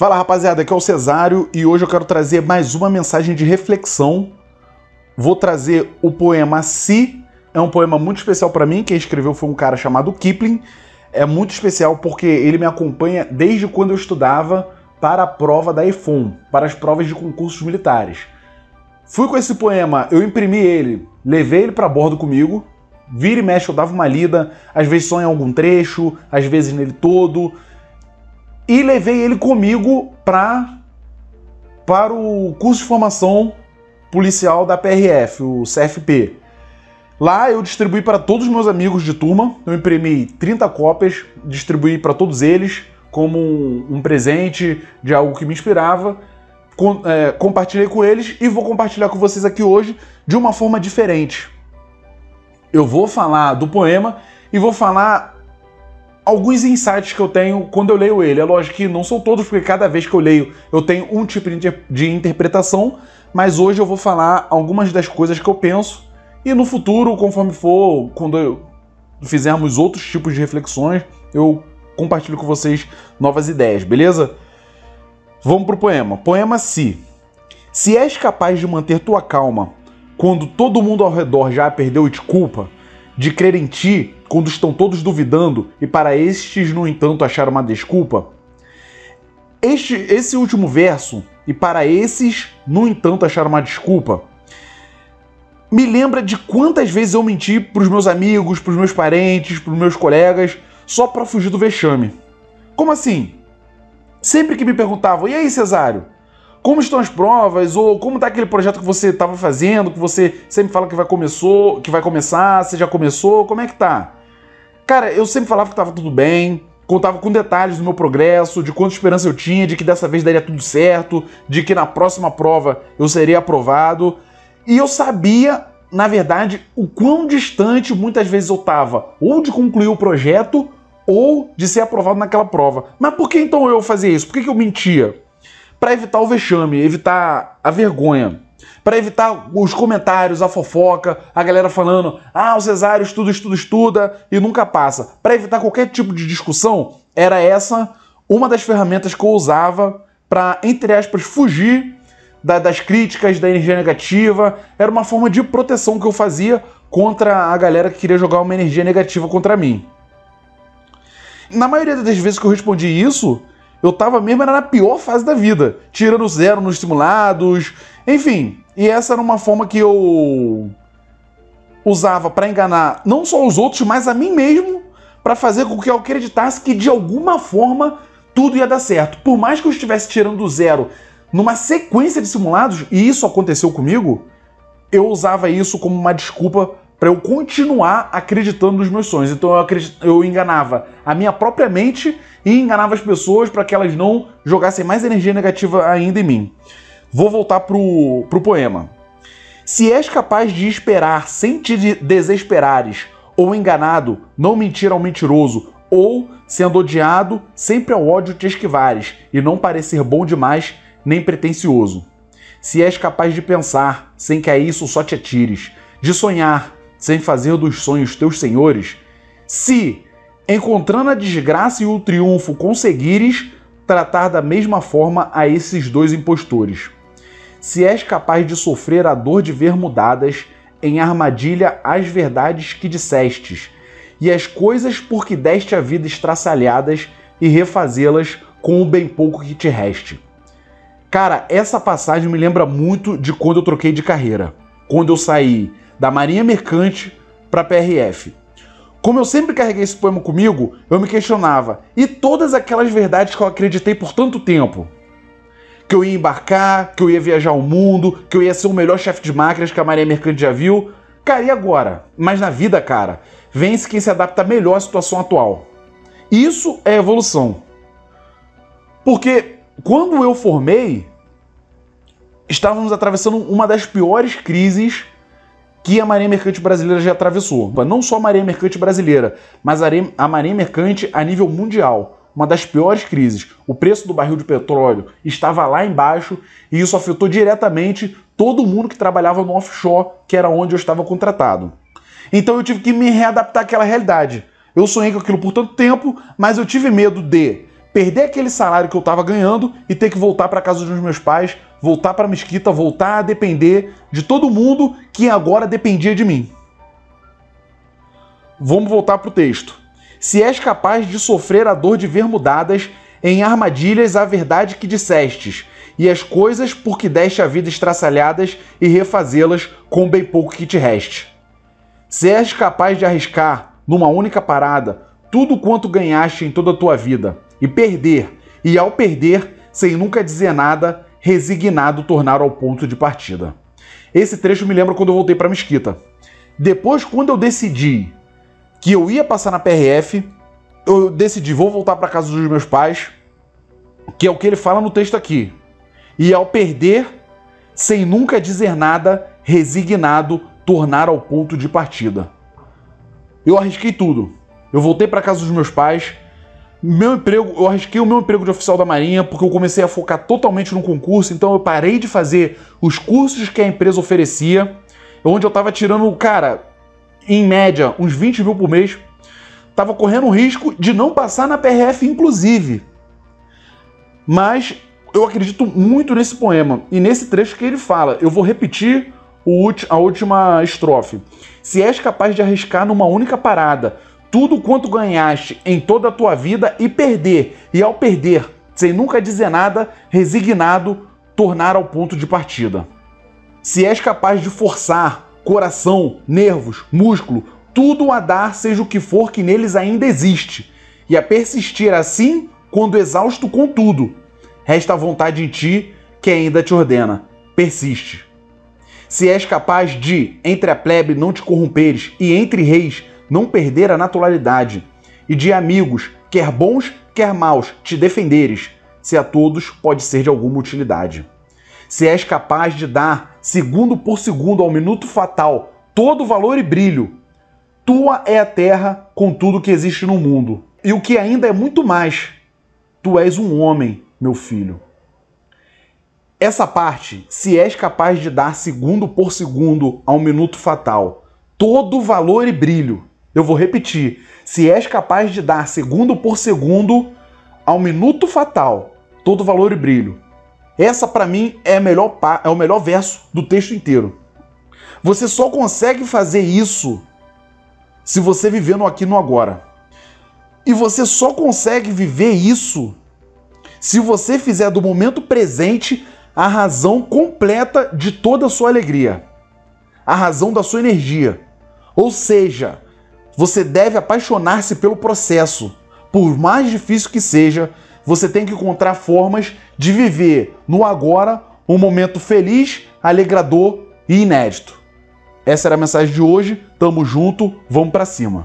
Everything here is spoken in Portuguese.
Fala rapaziada, aqui é o Cesário e hoje eu quero trazer mais uma mensagem de reflexão. Vou trazer o poema Si, é um poema muito especial para mim, quem escreveu foi um cara chamado Kipling. É muito especial porque ele me acompanha desde quando eu estudava para a prova da EFON, para as provas de concursos militares. Fui com esse poema, eu imprimi ele, levei ele para bordo comigo, vira e mexe eu dava uma lida, às vezes só em algum trecho, às vezes nele todo, e levei ele comigo para o curso de formação policial da PRF, o CFP. Lá eu distribuí para todos os meus amigos de turma, eu imprimi 30 cópias, distribuí para todos eles como um presente de algo que me inspirava, compartilhei com eles e vou compartilhar com vocês aqui hoje de uma forma diferente. Eu vou falar do poema e vou falar alguns insights que eu tenho quando eu leio ele. É lógico que não são todos, porque cada vez que eu leio eu tenho um tipo de interpretação, mas hoje eu vou falar algumas das coisas que eu penso e no futuro, conforme for, quando fizermos outros tipos de reflexões, eu compartilho com vocês novas ideias, beleza? Vamos pro poema. Poema Si. Se és capaz de manter tua calma quando todo mundo ao redor já a perdeu e te culpa, de crer em ti quando estão todos duvidando e para estes, no entanto, achar uma desculpa. Esse último verso, e para esses, no entanto, achar uma desculpa, me lembra de quantas vezes eu menti para os meus amigos, para os meus parentes, para os meus colegas, só para fugir do vexame. Como assim? Sempre que me perguntavam, e aí, Cesário, como estão as provas? Ou como está aquele projeto que você estava fazendo, que você sempre fala que vai começar, você já começou, como é que tá? Cara, eu sempre falava que estava tudo bem, contava com detalhes do meu progresso, de quanta esperança eu tinha, de que dessa vez daria tudo certo, de que na próxima prova eu seria aprovado. E eu sabia, na verdade, o quão distante muitas vezes eu estava, ou de concluir o projeto, ou de ser aprovado naquela prova. Mas por que então eu fazia isso? Por que eu mentia? Para evitar o vexame, evitar a vergonha, para evitar os comentários, a fofoca, a galera falando, ah, o Cesário estuda e nunca passa. Para evitar qualquer tipo de discussão, era essa uma das ferramentas que eu usava para, entre aspas, fugir das críticas, da energia negativa. Era uma forma de proteção que eu fazia contra a galera que queria jogar uma energia negativa contra mim. Na maioria das vezes que eu respondi isso, eu tava mesmo era na pior fase da vida, tirando 0 nos simulados, enfim. E essa era uma forma que eu usava para enganar não só os outros, mas a mim mesmo, para fazer com que eu acreditasse que de alguma forma tudo ia dar certo. Por mais que eu estivesse tirando 0 numa sequência de simulados, e isso aconteceu comigo, eu usava isso como uma desculpa para eu continuar acreditando nos meus sonhos. Então eu enganava a minha própria mente e enganava as pessoas para que elas não jogassem mais energia negativa ainda em mim. Vou voltar pro poema. Se és capaz de esperar sem te desesperares, ou enganado, não mentir ao mentiroso, ou, sendo odiado, sempre ao ódio te esquivares, e não parecer bom demais, nem pretensioso. Se és capaz de pensar, sem que a isso só te atires, de sonhar, sem fazer dos sonhos teus senhores, se, encontrando a desgraça e o triunfo, conseguires tratar da mesma forma a esses dois impostores. Se és capaz de sofrer a dor de ver mudadas em armadilha as verdades que dissestes, e as coisas por que deste a vida estraçalhadas e refazê-las com o bem pouco que te reste. Cara, essa passagem me lembra muito de quando eu troquei de carreira, quando eu saí da Marinha Mercante para a PRF. Como eu sempre carreguei esse poema comigo, eu me questionava, e todas aquelas verdades que eu acreditei por tanto tempo? Que eu ia embarcar, que eu ia viajar o mundo, que eu ia ser o melhor chefe de máquinas que a Marinha Mercante já viu. Cara, e agora? Mas na vida, cara, vence quem se adapta melhor à situação atual. Isso é evolução. Porque quando eu formei, estávamos atravessando uma das piores crises que a Marinha Mercante Brasileira já atravessou. Não só a Marinha Mercante Brasileira, mas a Marinha Mercante a nível mundial. Uma das piores crises. O preço do barril de petróleo estava lá embaixo e isso afetou diretamente todo mundo que trabalhava no offshore, que era onde eu estava contratado. Então eu tive que me readaptar àquela realidade. Eu sonhei com aquilo por tanto tempo, mas eu tive medo de perder aquele salário que eu estava ganhando e ter que voltar para casa dos meus pais, voltar para a mesquita, voltar a depender de todo mundo que agora dependia de mim. Vamos voltar para o texto. Se és capaz de sofrer a dor de ver mudadas em armadilhas a verdade que dissestes, e as coisas por que deste a vida estraçalhadas e refazê-las com bem pouco que te reste. Se és capaz de arriscar, numa única parada, tudo quanto ganhaste em toda a tua vida, e ao perder, sem nunca dizer nada, resignado tornar ao ponto de partida. Esse trecho me lembra quando eu voltei para a mesquita. Depois, quando eu decidi que eu ia passar na PRF, eu decidi, vou voltar para casa dos meus pais, que é o que ele fala no texto aqui. E ao perder, sem nunca dizer nada, resignado, tornar ao ponto de partida. Eu arrisquei tudo. Eu voltei para casa dos meus pais. Eu arrisquei o meu emprego de oficial da Marinha porque eu comecei a focar totalmente no concurso, então eu parei de fazer os cursos que a empresa oferecia, onde eu estava tirando, cara, em média, uns 20 mil por mês. Estava correndo o risco de não passar na PRF, inclusive. Mas eu acredito muito nesse poema e nesse trecho que ele fala. Eu vou repetir a última estrofe. Se és capaz de arriscar numa única parada tudo quanto ganhaste em toda a tua vida e ao perder, sem nunca dizer nada, resignado, tornar ao ponto de partida. Se és capaz de forçar coração, nervos, músculo, tudo a dar seja o que for que neles ainda existe, e a persistir assim quando exausto com tudo, resta a vontade em ti que ainda te ordena. Persiste. Se és capaz de, entre a plebe, não te corromperes, e entre reis, não perder a naturalidade, e de amigos, quer bons, quer maus, te defenderes, se a todos pode ser de alguma utilidade. Se és capaz de dar, segundo por segundo, ao minuto fatal, todo valor e brilho, tua é a terra com tudo que existe no mundo. E o que ainda é muito mais, tu és um homem, meu filho. Essa parte, se és capaz de dar segundo por segundo ao minuto fatal, todo valor e brilho. Eu vou repetir. Se és capaz de dar segundo por segundo ao minuto fatal, todo valor e brilho. Essa, para mim, é o melhor verso do texto inteiro. Você só consegue fazer isso se você viver no aqui e no agora. E você só consegue viver isso se você fizer do momento presente a razão completa de toda a sua alegria, a razão da sua energia. Ou seja, você deve apaixonar-se pelo processo. Por mais difícil que seja, você tem que encontrar formas de viver no agora um momento feliz, alegrador e inédito. Essa era a mensagem de hoje. Tamo junto, vamos pra cima.